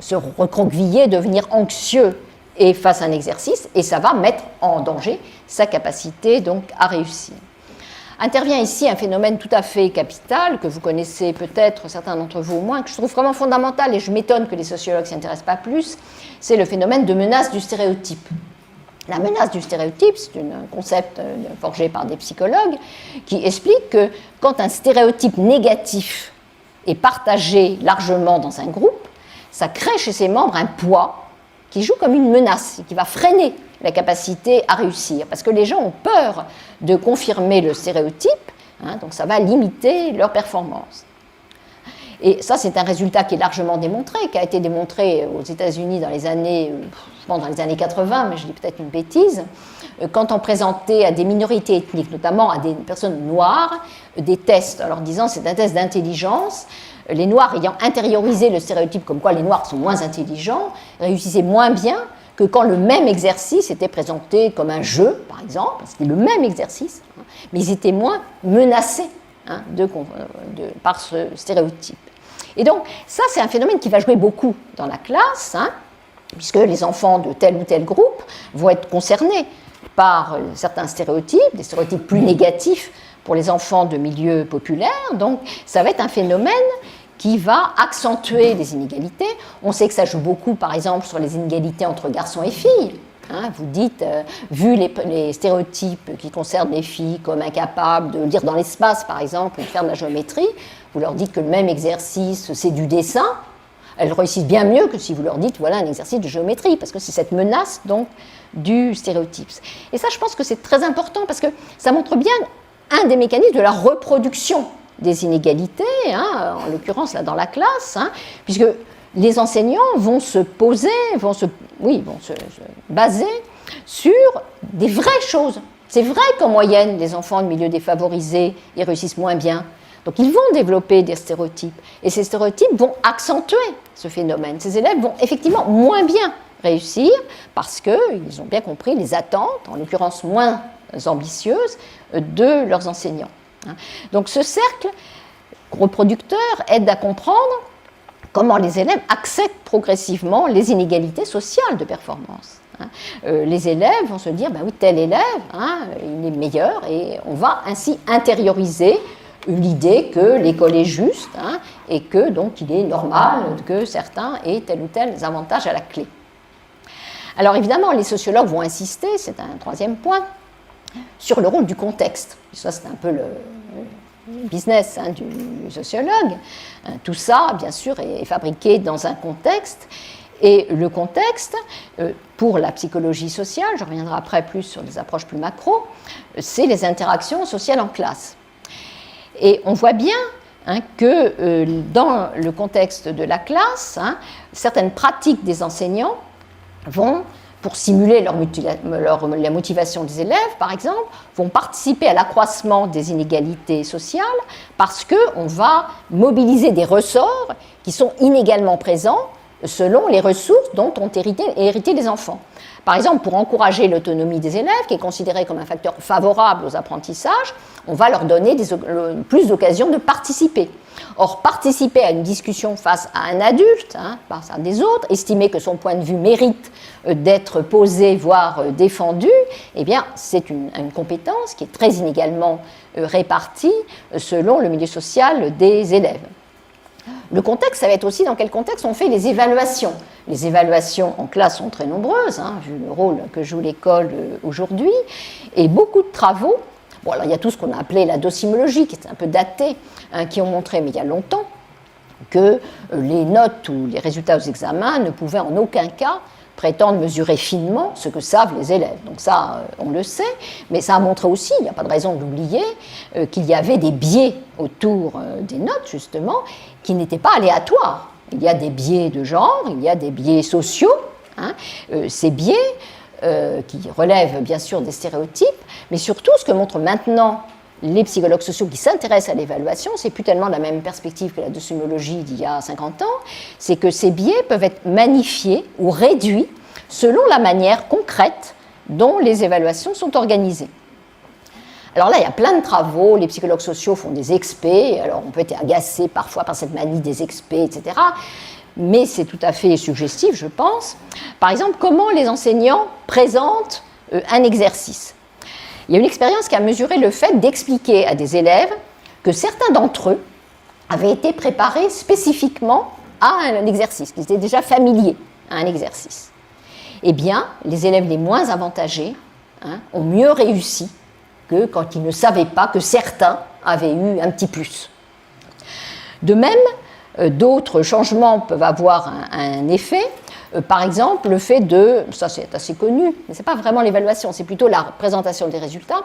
S1: se recroqueviller, devenir anxieux et face à un exercice, et ça va mettre en danger sa capacité donc à réussir. Intervient ici un phénomène tout à fait capital, que vous connaissez peut-être, certains d'entre vous au moins, que je trouve vraiment fondamental, et je m'étonne que les sociologues ne s'y intéressent pas plus, c'est le phénomène de menace du stéréotype. La menace du stéréotype, c'est un concept forgé par des psychologues qui explique que quand un stéréotype négatif est partagé largement dans un groupe, ça crée chez ses membres un poids qui joue comme une menace et qui va freiner la capacité à réussir. Parce que les gens ont peur de confirmer le stéréotype, donc ça va limiter leur performance. Et ça, c'est un résultat qui est largement démontré, qui a été démontré aux États-Unis dans les années 80, mais je dis peut-être une bêtise, quand on présentait à des minorités ethniques, notamment à des personnes noires, des tests, en leur disant c'est un test d'intelligence. Les Noirs ayant intériorisé le stéréotype comme quoi les Noirs sont moins intelligents, réussissaient moins bien que quand le même exercice était présenté comme un jeu, par exemple, c'était le même exercice, mais ils étaient moins menacés par ce stéréotype. Et donc, ça, c'est un phénomène qui va jouer beaucoup dans la classe, puisque les enfants de tel ou tel groupe vont être concernés par certains stéréotypes, des stéréotypes plus négatifs pour les enfants de milieux populaires. Donc, ça va être un phénomène qui va accentuer les inégalités. On sait que ça joue beaucoup, par exemple, sur les inégalités entre garçons et filles. Vous dites, vu les stéréotypes qui concernent les filles comme incapables de lire dans l'espace, par exemple, ou de faire de la géométrie, vous leur dites que le même exercice, c'est du dessin, elles réussissent bien mieux que si vous leur dites, voilà un exercice de géométrie, parce que c'est cette menace, donc, du stéréotype. Et ça, je pense que c'est très important, parce que ça montre bien un des mécanismes de la reproduction des inégalités, en l'occurrence, là, dans la classe, puisque les enseignants vont se poser, vont se baser sur des vraies choses. C'est vrai qu'en moyenne, les enfants de milieux défavorisés, ils réussissent moins bien. Donc ils vont développer des stéréotypes, et ces stéréotypes vont accentuer ce phénomène. Ces élèves vont effectivement moins bien réussir parce qu'ils ont bien compris les attentes, en l'occurrence moins ambitieuses, de leurs enseignants. Donc ce cercle reproducteur aide à comprendre comment les élèves acceptent progressivement les inégalités sociales de performance. Les élèves vont se dire, ben oui, tel élève, il est meilleur, et on va ainsi intérioriser l'idée que l'école est juste et que donc il est normal que certains aient tel ou tel avantage à la clé. Alors évidemment, les sociologues vont insister, c'est un troisième point, sur le rôle du contexte. Ça, c'est un peu le business du sociologue. Tout ça, bien sûr, est fabriqué dans un contexte. Et le contexte, pour la psychologie sociale, je reviendrai après plus sur des approches plus macro, c'est les interactions sociales en classe. Et on voit bien que dans le contexte de la classe, certaines pratiques des enseignants vont, pour simuler la motivation des élèves, par exemple, vont participer à l'accroissement des inégalités sociales parce qu'on va mobiliser des ressorts qui sont inégalement présents selon les ressources dont ont hérité les enfants. Par exemple, pour encourager l'autonomie des élèves, qui est considérée comme un facteur favorable aux apprentissages, on va leur donner plus d'occasions de participer. Or, participer à une discussion face à un adulte, face à des autres, estimer que son point de vue mérite d'être posé, voire défendu, eh bien, c'est une compétence qui est très inégalement répartie selon le milieu social des élèves. Le contexte, ça va être aussi dans quel contexte on fait les évaluations. Les évaluations en classe sont très nombreuses, vu le rôle que joue l'école aujourd'hui, et beaucoup de travaux. Bon, alors il y a tout ce qu'on a appelé la docimologie, qui est un peu daté, qui ont montré, mais il y a longtemps, que les notes ou les résultats aux examens ne pouvaient en aucun cas prétendre mesurer finement ce que savent les élèves. Donc ça, on le sait, mais ça a montré aussi, il n'y a pas de raison de l'oublier, qu'il y avait des biais autour des notes, justement, qui n'étaient pas aléatoires. Il y a des biais de genre, il y a des biais sociaux. Ces biais qui relèvent bien sûr des stéréotypes, mais surtout ce que montrent maintenant les psychologues sociaux qui s'intéressent à l'évaluation, c'est plus tellement la même perspective que la docimologie d'il y a 50 ans, c'est que ces biais peuvent être magnifiés ou réduits selon la manière concrète dont les évaluations sont organisées. Alors là, il y a plein de travaux, les psychologues sociaux font des expés, alors on peut être agacé parfois par cette manie des expés, etc., mais c'est tout à fait suggestif, je pense. Par exemple, comment les enseignants présentent un exercice. Il y a une expérience qui a mesuré le fait d'expliquer à des élèves que certains d'entre eux avaient été préparés spécifiquement à un exercice, qu'ils étaient déjà familiers à un exercice. Eh bien, les élèves les moins avantagés ont mieux réussi que quand ils ne savaient pas que certains avaient eu un petit plus. De même, d'autres changements peuvent avoir un effet. Par exemple, le fait ça c'est assez connu, mais ce n'est pas vraiment l'évaluation, c'est plutôt la présentation des résultats,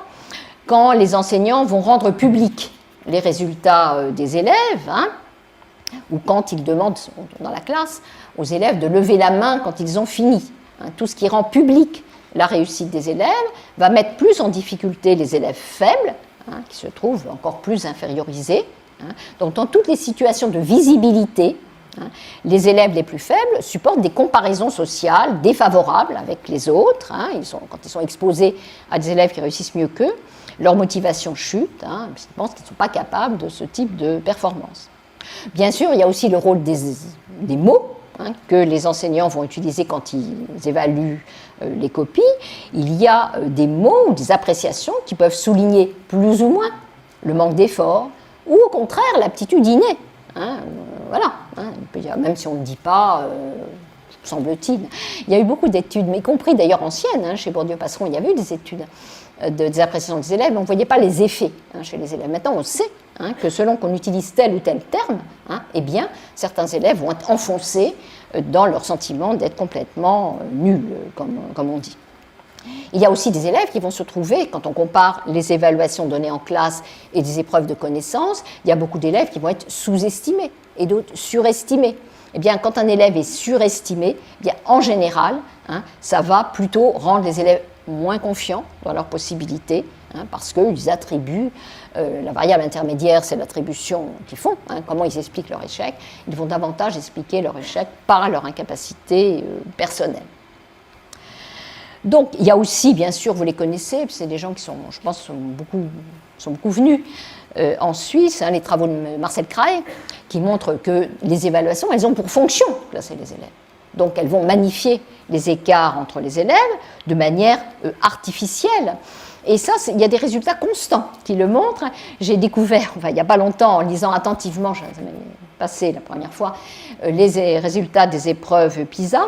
S1: quand les enseignants vont rendre publics les résultats des élèves, ou quand ils demandent dans la classe aux élèves de lever la main quand ils ont fini. Tout ce qui rend public la réussite des élèves va mettre plus en difficulté les élèves faibles, qui se trouvent encore plus infériorisés. Donc dans toutes les situations de visibilité, les élèves les plus faibles supportent des comparaisons sociales défavorables avec les autres. Quand ils sont exposés à des élèves qui réussissent mieux qu'eux, leur motivation chute. Ils pensent qu'ils ne sont pas capables de ce type de performance. Bien sûr, il y a aussi le rôle des mots que les enseignants vont utiliser quand ils évaluent les copies. Il y a des mots ou des appréciations qui peuvent souligner plus ou moins le manque d'effort ou au contraire l'aptitude innée. Voilà, même si on ne dit pas, semble-t-il. Il y a eu beaucoup d'études, mais y compris d'ailleurs anciennes, chez Bourdieu-Passeron, il y avait eu des études des appréciations des élèves, mais on ne voyait pas les effets chez les élèves. Maintenant, on sait que selon qu'on utilise tel ou tel terme, eh bien, certains élèves vont être enfoncés dans leur sentiment d'être complètement nuls, comme on dit. Il y a aussi des élèves qui vont se trouver, quand on compare les évaluations données en classe et des épreuves de connaissances, il y a beaucoup d'élèves qui vont être sous-estimés et d'autres surestimés. Eh bien, quand un élève est surestimé, eh bien, en général, ça va plutôt rendre les élèves moins confiants dans leurs possibilités parce qu'ils attribuent, la variable intermédiaire, c'est l'attribution qu'ils font, comment ils expliquent leur échec. Ils vont davantage expliquer leur échec par leur incapacité personnelle. Donc, il y a aussi, bien sûr, vous les connaissez, c'est des gens qui sont, je pense, sont beaucoup venus en Suisse, les travaux de Marcel Craé, qui montrent que les évaluations, elles ont pour fonction de classer les élèves. Donc, elles vont magnifier les écarts entre les élèves de manière artificielle. Et ça, il y a des résultats constants qui le montrent. J'ai découvert, il n'y a pas longtemps, en lisant attentivement, ça m'est passé la première fois, les résultats des épreuves PISA.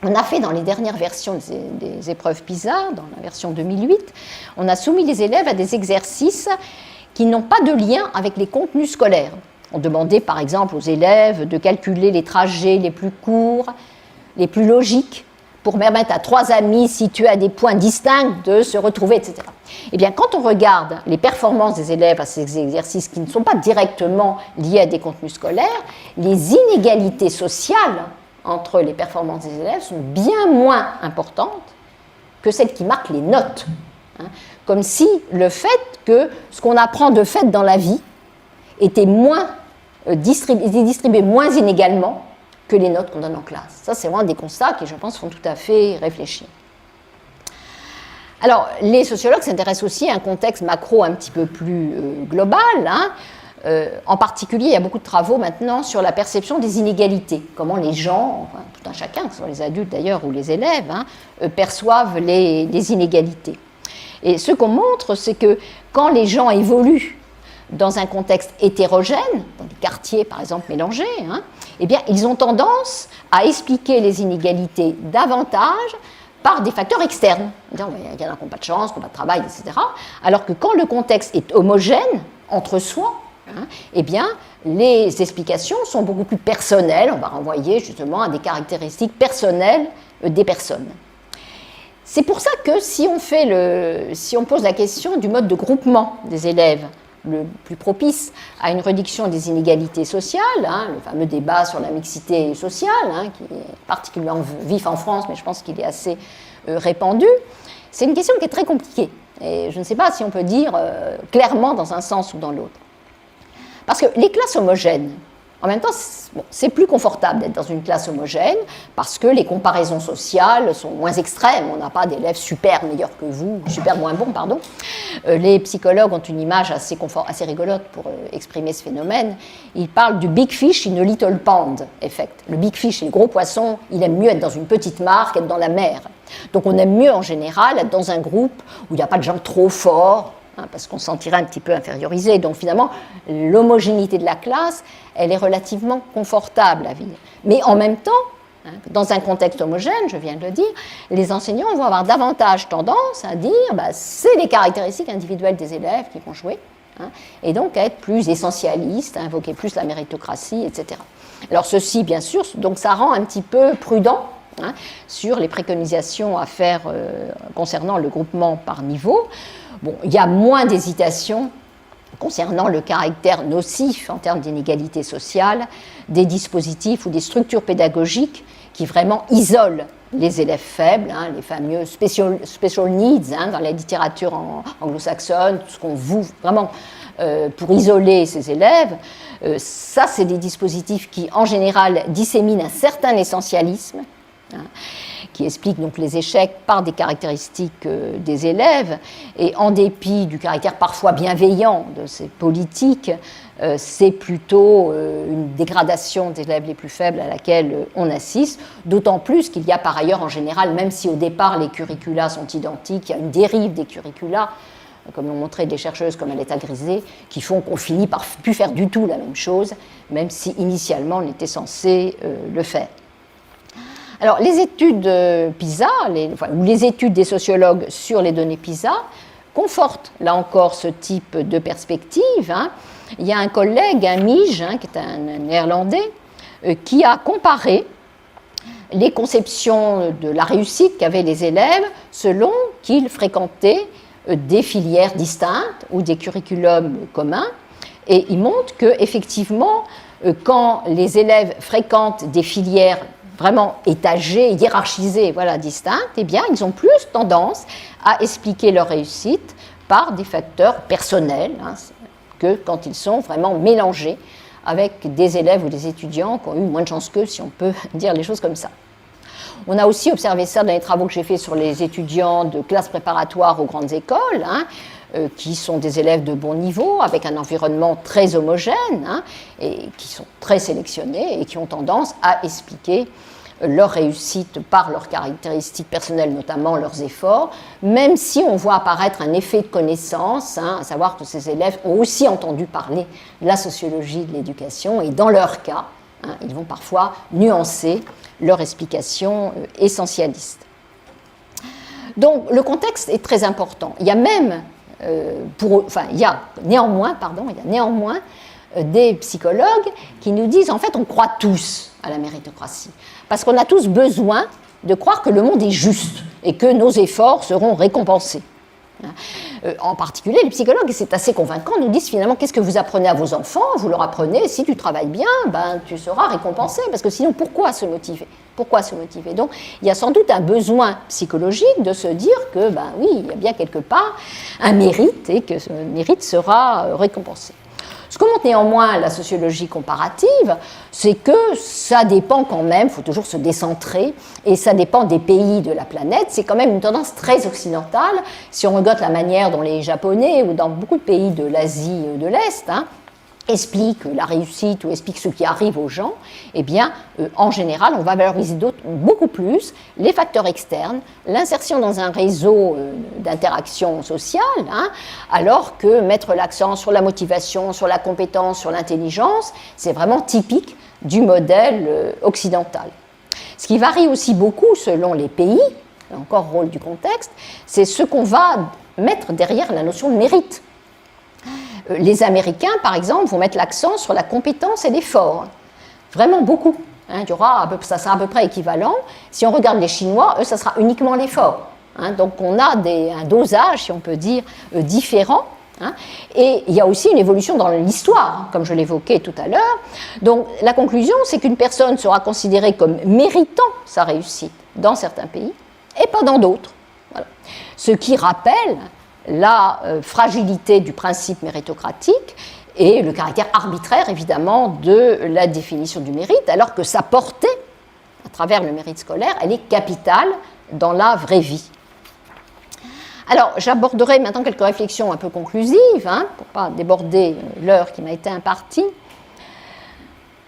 S1: On a fait dans les dernières versions des épreuves PISA, dans la version 2008, on a soumis les élèves à des exercices qui n'ont pas de lien avec les contenus scolaires. On demandait par exemple aux élèves de calculer les trajets les plus courts, les plus logiques, pour permettre à 3 amis situés à des points distincts de se retrouver, etc. Eh bien, quand on regarde les performances des élèves à ces exercices qui ne sont pas directement liés à des contenus scolaires, les inégalités sociales entre les performances des élèves sont bien moins importantes que celles qui marquent les notes. Comme si le fait que ce qu'on apprend de fait dans la vie était distribué moins inégalement que les notes qu'on donne en classe. Ça, c'est vraiment des constats qui, je pense, font tout à fait réfléchir. Alors, les sociologues s'intéressent aussi à un contexte macro un petit peu plus global. En particulier, il y a beaucoup de travaux maintenant sur la perception des inégalités, comment les gens, tout un chacun, que ce soit les adultes d'ailleurs ou les élèves, perçoivent les inégalités. Et ce qu'on montre, c'est que quand les gens évoluent dans un contexte hétérogène, dans des quartiers par exemple mélangés, eh bien, ils ont tendance à expliquer les inégalités davantage par des facteurs externes. Il y en a qui n'ont pas de chance, qui n'ont pas de travail, etc. Alors que quand le contexte est homogène entre soi, eh bien, les explications sont beaucoup plus personnelles. On va renvoyer justement à des caractéristiques personnelles des personnes. C'est pour ça que si on pose la question du mode de groupement des élèves, le plus propice à une réduction des inégalités sociales, le fameux débat sur la mixité sociale, qui est particulièrement vif en France, mais je pense qu'il est assez répandu, c'est une question qui est très compliquée. Et je ne sais pas si on peut dire clairement dans un sens ou dans l'autre. Parce que les classes homogènes, en même temps, c'est plus confortable d'être dans une classe homogène parce que les comparaisons sociales sont moins extrêmes. On n'a pas d'élèves super meilleurs que vous, super moins bons, pardon. Les psychologues ont une image assez rigolote pour exprimer ce phénomène. Ils parlent du big fish in a little pond effect. Le big fish, c'est le gros poisson, il aime mieux être dans une petite mare qu'être dans la mer. Donc on aime mieux en général être dans un groupe où il n'y a pas de gens trop forts, parce qu'on se sentirait un petit peu infériorisé. Donc finalement, l'homogénéité de la classe, elle est relativement confortable à vivre. Mais en même temps, dans un contexte homogène, je viens de le dire, les enseignants vont avoir davantage tendance à dire c'est les caractéristiques individuelles des élèves qui vont jouer, et donc à être plus essentialistes, à invoquer plus la méritocratie, etc. Alors ceci, bien sûr, donc ça rend un petit peu prudent sur les préconisations à faire concernant le groupement par niveau. Bon, il y a moins d'hésitation concernant le caractère nocif en termes d'inégalité sociale des dispositifs ou des structures pédagogiques qui vraiment isolent les élèves faibles, les fameux special needs dans la littérature anglo-saxonne, tout ce qu'on voue vraiment pour isoler ces élèves. Ça, c'est des dispositifs qui, en général, disséminent un certain essentialisme, qui explique donc les échecs par des caractéristiques des élèves, et en dépit du caractère parfois bienveillant de ces politiques, c'est plutôt une dégradation des élèves les plus faibles à laquelle on assiste, d'autant plus qu'il y a par ailleurs en général, même si au départ les curricula sont identiques, il y a une dérive des curricula, comme l'ont montré des chercheuses comme Aletta Grisé, qui font qu'on finit par plus faire du tout la même chose, même si initialement on était censé le faire. Alors, les études PISA, ou les études des sociologues sur les données PISA, confortent, là encore, ce type de perspective. Il y a un collègue, un Mij, qui est un néerlandais, qui a comparé les conceptions de la réussite qu'avaient les élèves selon qu'ils fréquentaient des filières distinctes ou des curriculums communs. Et il montre qu'effectivement, quand les élèves fréquentent des filières vraiment étagées, hiérarchisées, distinctes, eh bien, ils ont plus tendance à expliquer leur réussite par des facteurs personnels, que quand ils sont vraiment mélangés avec des élèves ou des étudiants qui ont eu moins de chance qu'eux, si on peut dire les choses comme ça. On a aussi observé ça dans les travaux que j'ai faits sur les étudiants de classes préparatoires aux grandes écoles, qui sont des élèves de bon niveau, avec un environnement très homogène, et qui sont très sélectionnés et qui ont tendance à expliquer leur réussite par leurs caractéristiques personnelles, notamment leurs efforts, même si on voit apparaître un effet de connaissance, à savoir que ces élèves ont aussi entendu parler de la sociologie de l'éducation, et dans leur cas, ils vont parfois nuancer leur explication essentialiste. Donc le contexte est très important. Il y a même, il y a néanmoins des psychologues qui nous disent en fait on croit tous à la méritocratie, parce qu'on a tous besoin de croire que le monde est juste et que nos efforts seront récompensés. En particulier, les psychologues, et c'est assez convaincant, nous disent finalement qu'est-ce que vous apprenez à vos enfants? Vous leur apprenez, si tu travailles bien, tu seras récompensé, parce que sinon, pourquoi se motiver? Donc, il y a sans doute un besoin psychologique de se dire que, oui, il y a bien quelque part un mérite et que ce mérite sera récompensé. Ce que montre néanmoins la sociologie comparative, c'est que ça dépend quand même, il faut toujours se décentrer, et ça dépend des pays de la planète. C'est quand même une tendance très occidentale. Si on regarde la manière dont les Japonais, ou dans beaucoup de pays de l'Asie de l'Est, expliquent la réussite ou expliquent ce qui arrive aux gens, eh bien, en général, on va valoriser beaucoup plus les facteurs externes, l'insertion dans un réseau d'interaction sociale, alors que mettre l'accent sur la motivation, sur la compétence, sur l'intelligence, c'est vraiment typique du modèle occidental. Ce qui varie aussi beaucoup selon les pays, encore rôle du contexte, c'est ce qu'on va mettre derrière la notion de mérite. Les Américains, par exemple, vont mettre l'accent sur la compétence et l'effort. Vraiment beaucoup. Ça sera à peu près équivalent. Si on regarde les Chinois, eux, ça sera uniquement l'effort. Donc on a un dosage, si on peut dire, différent. Et il y a aussi une évolution dans l'histoire, comme je l'évoquais tout à l'heure. Donc la conclusion, c'est qu'une personne sera considérée comme méritant sa réussite dans certains pays et pas dans d'autres. Voilà. Ce qui rappelle la fragilité du principe méritocratique et le caractère arbitraire, évidemment, de la définition du mérite, alors que sa portée, à travers le mérite scolaire, elle est capitale dans la vraie vie. Alors, j'aborderai maintenant quelques réflexions un peu conclusives, pour ne pas déborder l'heure qui m'a été impartie.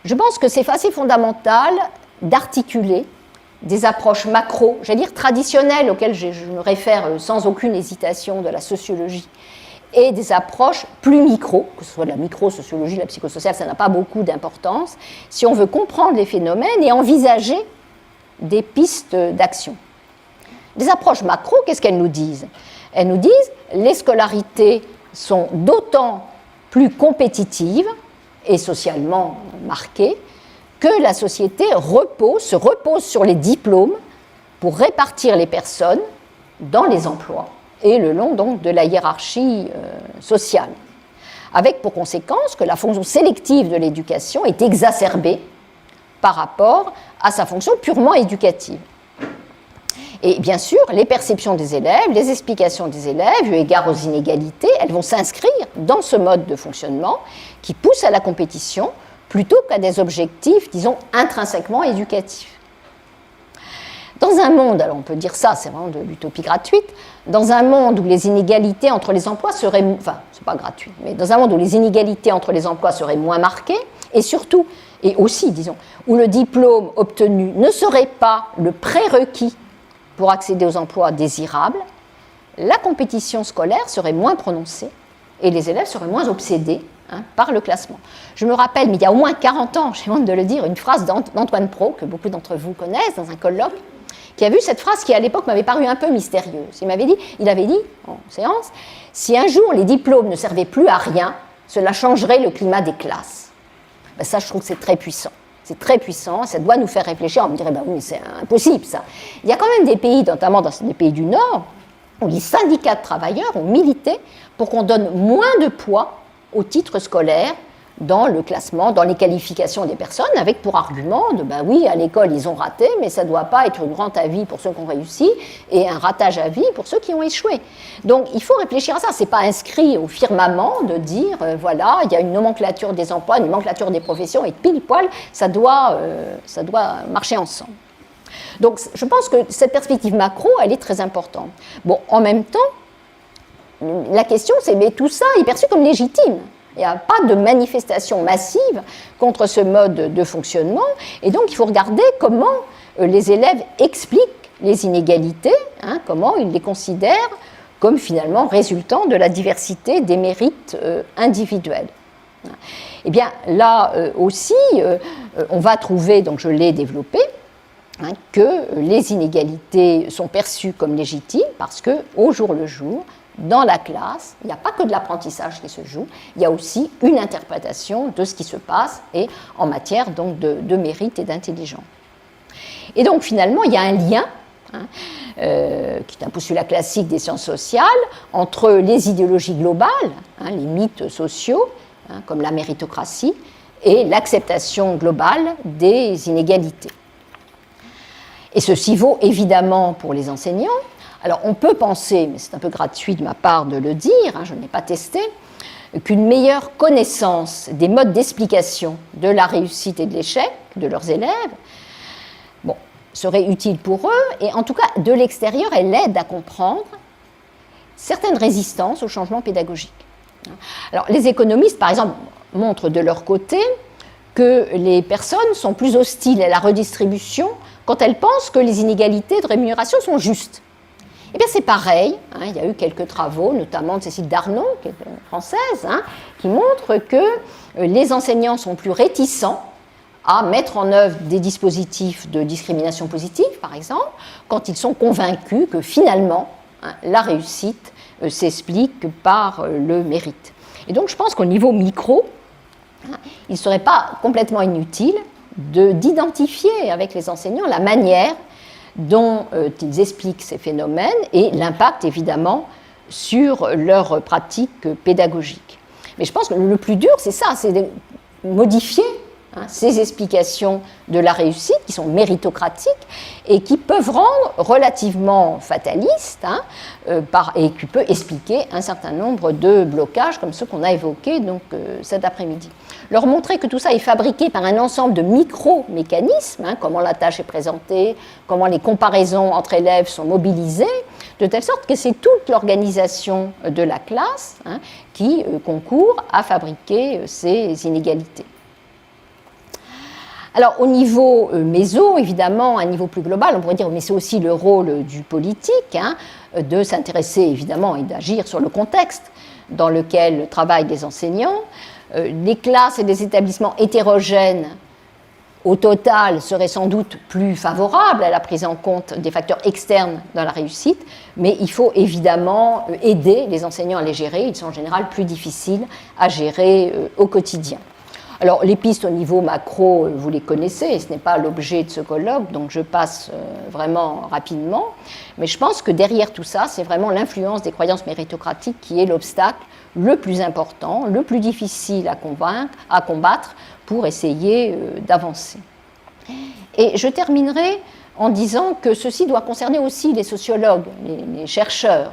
S1: Je pense que c'est assez fondamental d'articuler des approches macro, j'allais dire traditionnelles, auxquelles je me réfère sans aucune hésitation de la sociologie, et des approches plus micro, que ce soit de la micro-sociologie, de la psychosociale, ça n'a pas beaucoup d'importance, si on veut comprendre les phénomènes et envisager des pistes d'action. Les approches macro, qu'est-ce qu'elles nous disent? Elles nous disent que les scolarités sont d'autant plus compétitives et socialement marquées que la société se repose sur les diplômes pour répartir les personnes dans les emplois et le long donc de la hiérarchie sociale, avec pour conséquence que la fonction sélective de l'éducation est exacerbée par rapport à sa fonction purement éducative. Et bien sûr, les perceptions des élèves, les explications des élèves, eu égard aux inégalités, elles vont s'inscrire dans ce mode de fonctionnement qui pousse à la compétition plutôt qu'à des objectifs, disons, intrinsèquement éducatifs. Dans un monde, alors on peut dire ça, c'est vraiment de l'utopie gratuite, dans un monde où les inégalités entre les emplois seraient, enfin, c'est pas gratuit, mais dans un monde où les inégalités entre les emplois seraient moins marquées, et surtout, et aussi, disons, où le diplôme obtenu ne serait pas le prérequis pour accéder aux emplois désirables, la compétition scolaire serait moins prononcée et les élèves seraient moins obsédés par le classement. Je me rappelle, mais il y a au moins 40 ans, j'ai honte de le dire, une phrase d'Antoine Pro, que beaucoup d'entre vous connaissent, dans un colloque, qui a vu cette phrase qui, à l'époque, m'avait paru un peu mystérieuse. Il avait dit, en séance, si un jour les diplômes ne servaient plus à rien, cela changerait le climat des classes. Ben ça, je trouve que c'est très puissant. C'est très puissant, ça doit nous faire réfléchir. On me dirait, oui, mais c'est impossible, ça. Il y a quand même des pays, notamment dans des pays du Nord, où les syndicats de travailleurs ont milité pour qu'on donne moins de poids aux titres scolaires dans le classement, dans les qualifications des personnes, avec pour argument de, ben oui, à l'école, ils ont raté, mais ça ne doit pas être une rente à vie pour ceux qui ont réussi et un ratage à vie pour ceux qui ont échoué. Donc, il faut réfléchir à ça. Ce n'est pas inscrit au firmament de dire, voilà, il y a une nomenclature des emplois, une nomenclature des professions, et pile poil, ça doit marcher ensemble. Donc, je pense que cette perspective macro, elle est très importante. Bon, en même temps, la question, c'est, mais tout ça est perçu comme légitime. Il n'y a pas de manifestation massive contre ce mode de fonctionnement. Et donc, il faut regarder comment les élèves expliquent les inégalités, comment ils les considèrent comme finalement résultant de la diversité des mérites individuels. Eh bien, là aussi, on va trouver, donc je l'ai développé, que les inégalités sont perçues comme légitimes parce qu'au jour le jour, dans la classe, il n'y a pas que de l'apprentissage qui se joue, il y a aussi une interprétation de ce qui se passe et en matière donc de mérite et d'intelligence. Et donc finalement, il y a un lien, qui est un postulat classique des sciences sociales, entre les idéologies globales, les mythes sociaux, comme la méritocratie, et l'acceptation globale des inégalités. Et ceci vaut évidemment pour les enseignants. Alors, on peut penser, mais c'est un peu gratuit de ma part de le dire, je n'ai pas testé, qu'une meilleure connaissance des modes d'explication de la réussite et de l'échec de leurs élèves serait utile pour eux, et en tout cas, de l'extérieur, elle aide à comprendre certaines résistances au changement pédagogique. Alors, les économistes, par exemple, montrent de leur côté que les personnes sont plus hostiles à la redistribution quand elles pensent que les inégalités de rémunération sont justes. Eh bien, c'est pareil, il y a eu quelques travaux, notamment de Cécile Darnaud, qui est française, qui montrent que les enseignants sont plus réticents à mettre en œuvre des dispositifs de discrimination positive, par exemple, quand ils sont convaincus que finalement, la réussite s'explique par le mérite. Et donc, je pense qu'au niveau micro, il ne serait pas complètement inutile d'identifier avec les enseignants la manière dont ils expliquent ces phénomènes et l'impact, évidemment, sur leur pratique pédagogique. Mais je pense que le plus dur, c'est ça, c'est de modifier ces explications de la réussite qui sont méritocratiques et qui peuvent rendre relativement fatalistes et qui peut expliquer un certain nombre de blocages comme ceux qu'on a évoqués donc, cet après-midi. Leur montrer que tout ça est fabriqué par un ensemble de micro-mécanismes, comment la tâche est présentée, comment les comparaisons entre élèves sont mobilisées, de telle sorte que c'est toute l'organisation de la classe qui concourt à fabriquer ces inégalités. Alors, au niveau méso, évidemment, à un niveau plus global, on pourrait dire, mais c'est aussi le rôle du politique, de s'intéresser, évidemment, et d'agir sur le contexte dans lequel travaillent les enseignants. Les classes et les établissements hétérogènes, au total, seraient sans doute plus favorables à la prise en compte des facteurs externes dans la réussite, mais il faut évidemment aider les enseignants à les gérer. Ils sont en général plus difficiles à gérer au quotidien. Alors, les pistes au niveau macro, vous les connaissez, et ce n'est pas l'objet de ce colloque, donc je passe vraiment rapidement. Mais je pense que derrière tout ça, c'est vraiment l'influence des croyances méritocratiques qui est l'obstacle le plus important, le plus difficile à combattre pour essayer d'avancer. Et je terminerai en disant que ceci doit concerner aussi les sociologues, les chercheurs.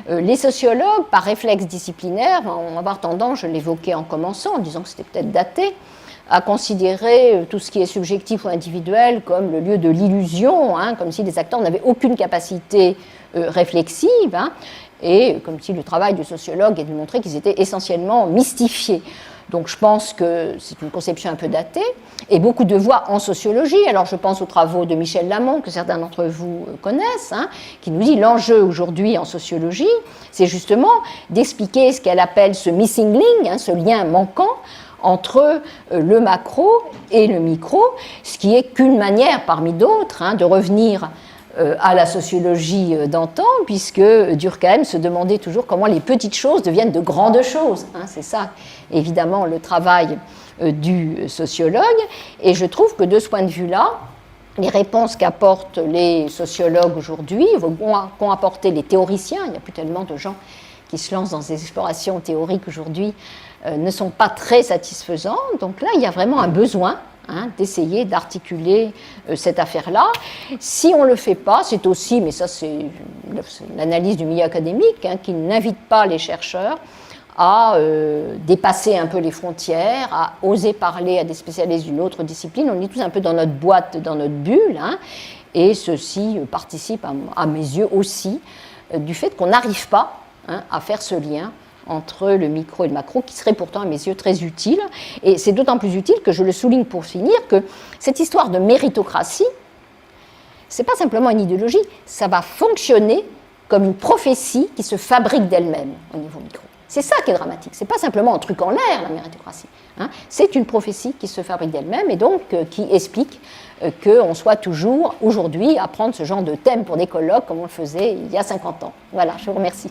S1: Les sociologues, par réflexe disciplinaire, vont avoir tendance, je l'évoquais en commençant, en disant que c'était peut-être daté, à considérer tout ce qui est subjectif ou individuel comme le lieu de l'illusion, comme si les acteurs n'avaient aucune capacité réflexive, et comme si le travail du sociologue est de montrer qu'ils étaient essentiellement mystifiés. Donc je pense que c'est une conception un peu datée, et beaucoup de voix en sociologie, alors je pense aux travaux de Michel Lamont, que certains d'entre vous connaissent, qui nous dit l'enjeu aujourd'hui en sociologie, c'est justement d'expliquer ce qu'elle appelle ce missing link, ce lien manquant entre le macro et le micro, ce qui est qu'une manière parmi d'autres de revenir à la sociologie d'antan, puisque Durkheim se demandait toujours comment les petites choses deviennent de grandes choses. C'est ça, évidemment, le travail du sociologue. Et je trouve que de ce point de vue-là, les réponses qu'apportent les sociologues aujourd'hui, qu'ont apporté les théoriciens, il n'y a plus tellement de gens qui se lancent dans des explorations théoriques aujourd'hui ne sont pas très satisfaisants. Donc là, il y a vraiment un besoin d'essayer d'articuler cette affaire-là. Si on ne le fait pas, c'est aussi, mais ça c'est l'analyse du milieu académique, qui n'invite pas les chercheurs à dépasser un peu les frontières, à oser parler à des spécialistes d'une autre discipline. On est tous un peu dans notre boîte, dans notre bulle, et ceci participe, à mes yeux aussi, du fait qu'on n'arrive pas à faire ce lien entre le micro et le macro, qui serait pourtant à mes yeux très utile. Et c'est d'autant plus utile que je le souligne pour finir, que cette histoire de méritocratie, ce n'est pas simplement une idéologie, ça va fonctionner comme une prophétie qui se fabrique d'elle-même au niveau micro. C'est ça qui est dramatique. Ce n'est pas simplement un truc en l'air, la méritocratie. C'est une prophétie qui se fabrique d'elle-même et donc qui explique qu'on soit toujours aujourd'hui à prendre ce genre de thème pour des colloques comme on le faisait il y a 50 ans. Voilà, je vous remercie.